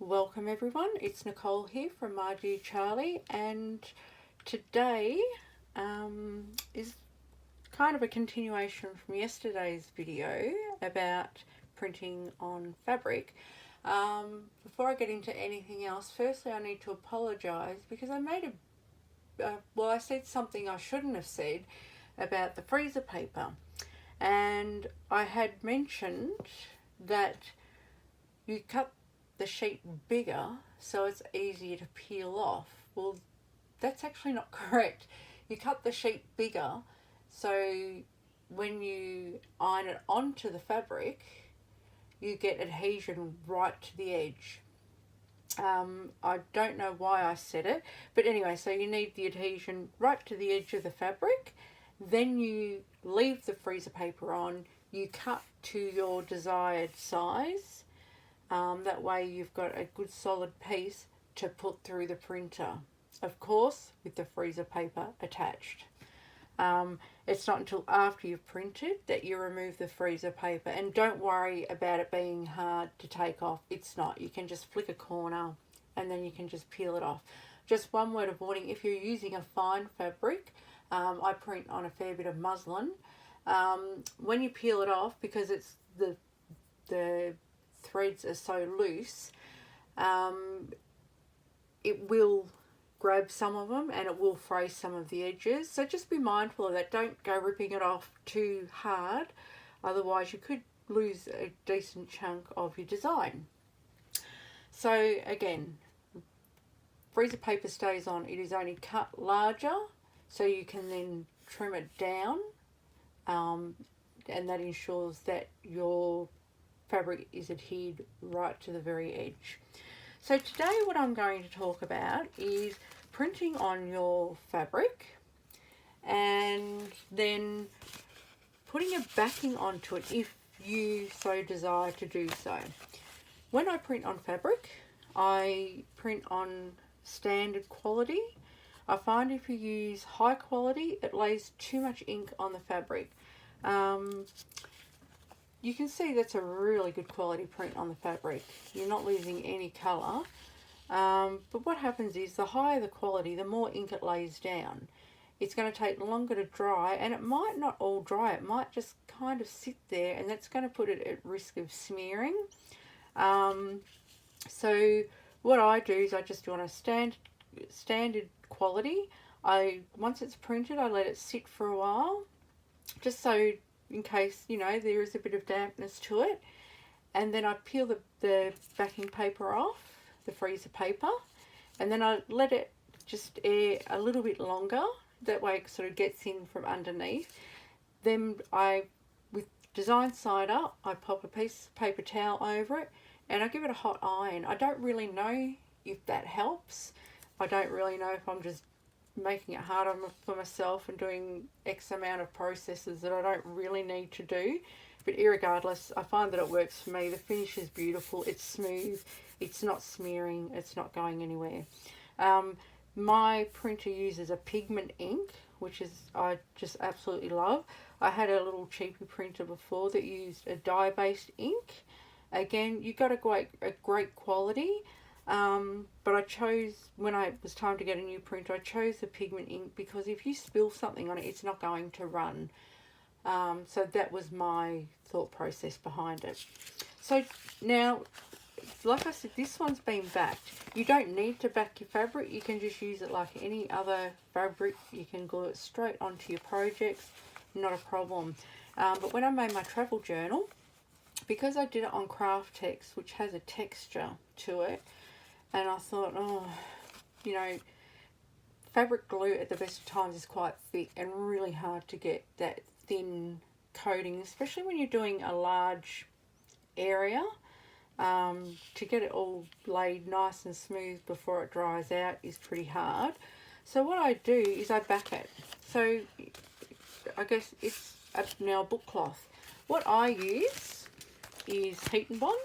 Welcome everyone, it's Nicole here from Margie Charlie, and today is kind of a continuation from yesterday's video about printing on fabric. Before I get into anything else, firstly I need to apologise because I made I said something I shouldn't have said about the freezer paper, and I had mentioned that you cut the sheet bigger so it's easier to peel off. Well, that's actually not correct. You cut the sheet bigger so when you iron it onto the fabric you get adhesion right to the edge. I don't know why I said it, but anyway, so you need the adhesion right to the edge of the fabric. Then you leave the freezer paper on, you cut to your desired size. That way you've got a good solid piece to put through the printer, of course with the freezer paper attached. It's not until after you've printed that you remove the freezer paper, and don't worry about it being hard to take off. It's not. You can just flick a corner and then you can just peel it off. Just one word of warning, if you're using a fine fabric, I print on a fair bit of muslin, when you peel it off, because it's the threads are so loose, it will grab some of them and it will fray some of the edges, so just be mindful of that. Don't go ripping it off too hard, otherwise you could lose a decent chunk of your design. So again, freezer paper stays on. It is only cut larger so you can then trim it down, and that ensures that your fabric is adhered right to the very edge. So today what I'm going to talk about is printing on your fabric and then putting a backing onto it if you so desire to do so. When I print on fabric, I print on standard quality. I find if you use high quality, it lays too much ink on the fabric. You can see that's a really good quality print on the fabric. You're not losing any colour. But what happens is the higher the quality, the more ink it lays down. It's going to take longer to dry, and it might not all dry. It might just kind of sit there, and that's going to put it at risk of smearing. So what I do is I just do on a standard quality. Once it's printed, I let it sit for a while, just so in case, you know, there is a bit of dampness to it, and then I peel the backing paper off, the freezer paper, and then I let it just air a little bit longer, that way it sort of gets in from underneath. Then with design side up, I pop a piece of paper towel over it and I give it a hot iron. I don't really know if that helps. I don't really know if I'm just making it harder for myself and doing X amount of processes that I don't really need to do. But irregardless, I find that it works for me. The finish is beautiful, it's smooth, it's not smearing, it's not going anywhere. My printer uses a pigment ink, which I just absolutely love. I had a little cheaper printer before that used a dye-based ink. Again, you got a great quality. But I chose, when it was time to get a new printer, I chose the pigment ink because if you spill something on it, it's not going to run. So that was my thought process behind it. So now, like I said, this one's been backed. You don't need to back your fabric. You can just use it like any other fabric. You can glue it straight onto your projects, not a problem. But when I made my travel journal, because I did it on Craftex, which has a texture to it, and I thought, oh, you know, fabric glue at the best of times is quite thick and really hard to get that thin coating, especially when you're doing a large area. To get it all laid nice and smooth before it dries out is pretty hard. So what I do is I back it. So I guess it's now a book cloth. What I use is Heat and Bond,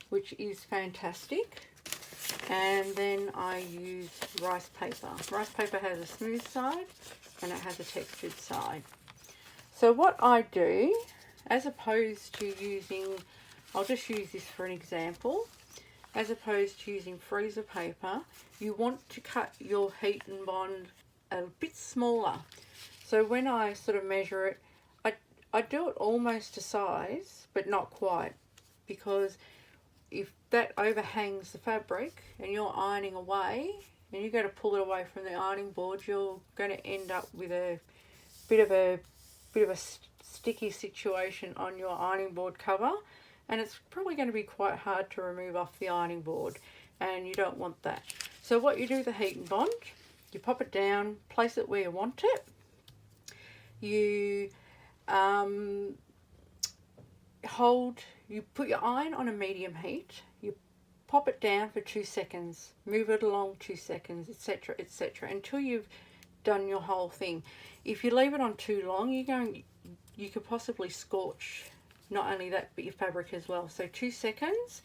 which is fantastic, and then I use rice paper. Rice paper has a smooth side and it has a textured side. So what I do, as opposed to using, I'll just use this for an example, as opposed to using freezer paper, you want to cut your heat and bond a bit smaller. So when I sort of measure it, I do it almost to size, but not quite, because if that overhangs the fabric and you're ironing away and you go to pull it away from the ironing board, you're going to end up with a bit of a sticky situation on your ironing board cover, and it's probably going to be quite hard to remove off the ironing board, and you don't want that. So what you do with the heat and bond, you pop it down, place it where you want it. You you put your iron on a medium heat, you pop it down for 2 seconds, move it along 2 seconds, etc., etc., until you've done your whole thing. If you leave it on too long, you could possibly scorch not only that but your fabric as well. So 2 seconds.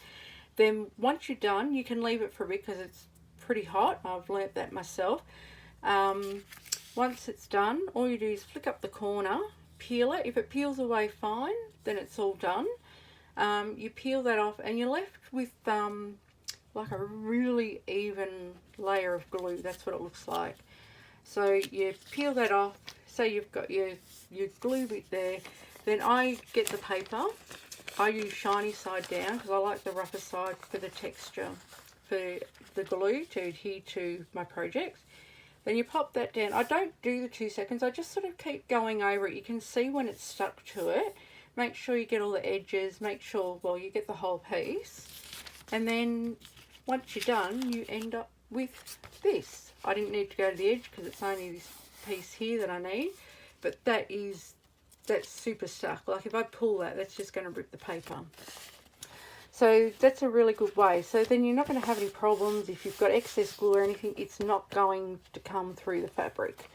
Then once you're done, you can leave it for a bit because it's pretty hot. I've learnt that myself. Once it's done, all you do is flick up the corner, peel it. If it peels away fine, then it's all done. You peel that off and you're left with like a really even layer of glue. That's what it looks like. So you peel that off, so you've got your glue bit there. Then I get the paper. I use shiny side down because I like the rougher side for the texture, for the glue to adhere to my projects. Then you pop that down. I don't do the 2 seconds, I just sort of keep going over it. You can see when it's stuck to it. Make sure you get all the edges, make sure, well, you get the whole piece. And then once you're done, you end up with this. I didn't need to go to the edge because it's only this piece here that I need, but that's super stuck. Like if I pull that, that's just going to rip the paper. So that's a really good way. So then you're not going to have any problems. If you've got excess glue or anything, it's not going to come through the fabric,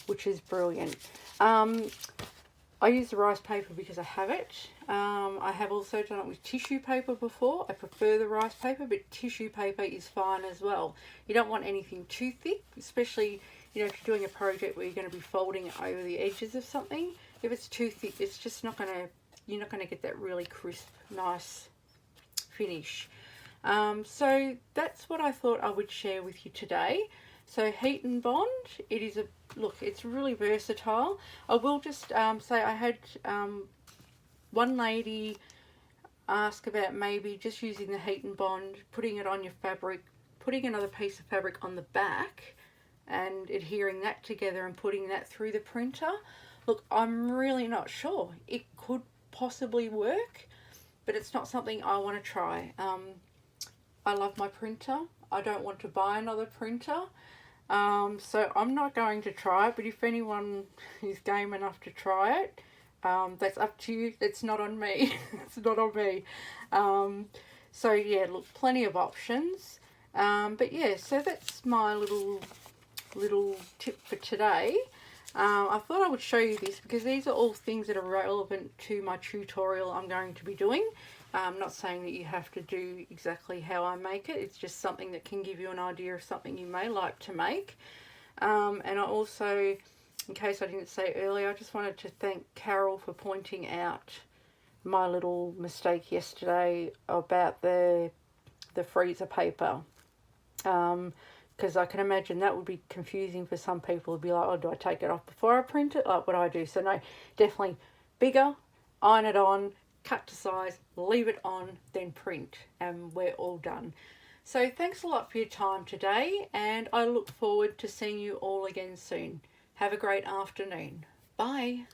which is brilliant. I use the rice paper because I have it. I have also done it with tissue paper before. I prefer the rice paper, but tissue paper is fine as well. You don't want anything too thick, especially, you know, if you're doing a project where you're going to be folding it over the edges of something. If it's too thick, it's just not going to, you're not going to get that really crisp, nice finish. So that's what I thought I would share with you today. So heat and bond, it is a look, it's really versatile. I will just say I had one lady ask about maybe just using the heat and bond, putting it on your fabric, putting another piece of fabric on the back and adhering that together and putting that through the printer. Look, I'm really not sure. It could possibly work, but it's not something I want to try. I love my printer. I don't want to buy another printer. So I'm not going to try it, but if anyone is game enough to try it, that's up to you. It's not on me. It's not on me. So yeah, look, plenty of options. But yeah, so that's my little tip for today. I thought I would show you this because these are all things that are relevant to my tutorial I'm going to be doing. I'm not saying that you have to do exactly how I make it. It's just something that can give you an idea of something you may like to make. And I also, in case I didn't say earlier, I just wanted to thank Carol for pointing out my little mistake yesterday about the freezer paper. Because I can imagine that would be confusing for some people. It'd be like, oh, do I take it off before I print it? Like what do I do? So no, definitely bigger, iron it on, cut to size, leave it on, then print, and we're all done. So thanks a lot for your time today, and I look forward to seeing you all again soon. Have a great afternoon. Bye.